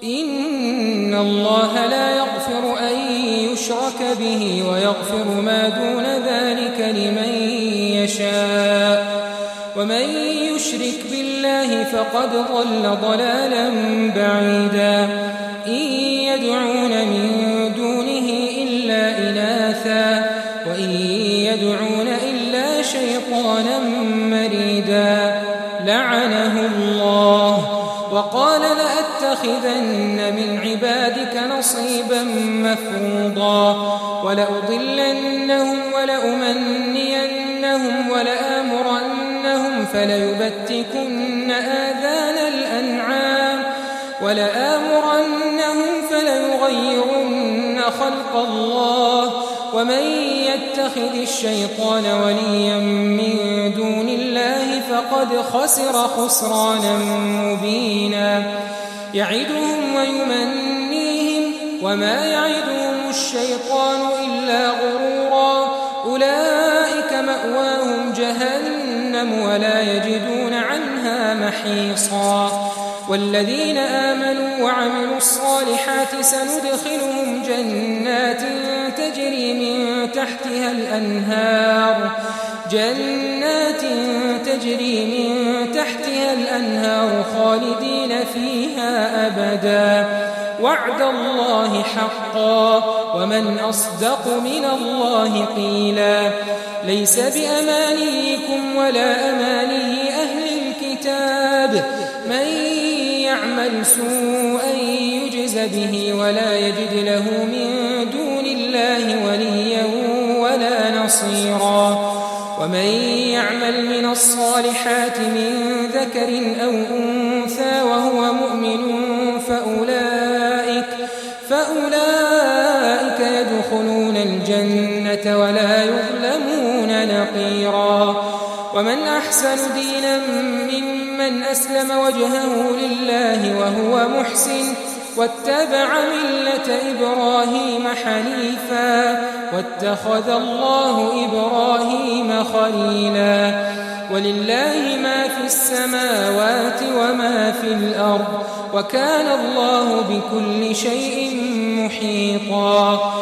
إن الله لا يغفر أن يشرك به ويغفر ما دون ذلك لمن يشاء ومن يشرك بالله فقد ضل ضلالا بعيدا إن يدعون من دونه إلا إناثا وإن يدعون إلا شيطانا مريدا لعنه الله وقال لأتخذن من عبادك نصيبا مفروضا ولأضلنهم ولأمنينهم ولآمرنهم فليبتكن آذان الأنعام فليغيرن خلق الله ومن يتخذ الشيطان وليا من دون الله فقد خسر خسرانا مبينا يعدهم ويمنيهم وما يعدهم الشيطان إلا غرورا أولئك مأواهم جهنم ولا يجدون عنها محيصا والذين آمنوا وعملوا الصالحات سندخلهم جنات تجري من تحتها الأنهار خالدين فيها أبدا وعد الله حقا ومن أصدق من الله قيلا ليس بأمانيكم ولا أماني أهل الكتاب من يعمل سوءا يجز به ولا يجد له من دون الله وليا ولا نصيرا ومن يعمل من الصالحات من ذكر أو أنثى وهو مؤمن فأولئك يدخلون الجنة ولا يظلمون نقيرا ومن أحسن دينا ممن أسلم وجهه لله وهو محسن واتبع ملة إبراهيم حنيفا واتخذ الله إبراهيم خليلا ولله ما في السماوات وما في الأرض وكان الله بكل شيء محيطا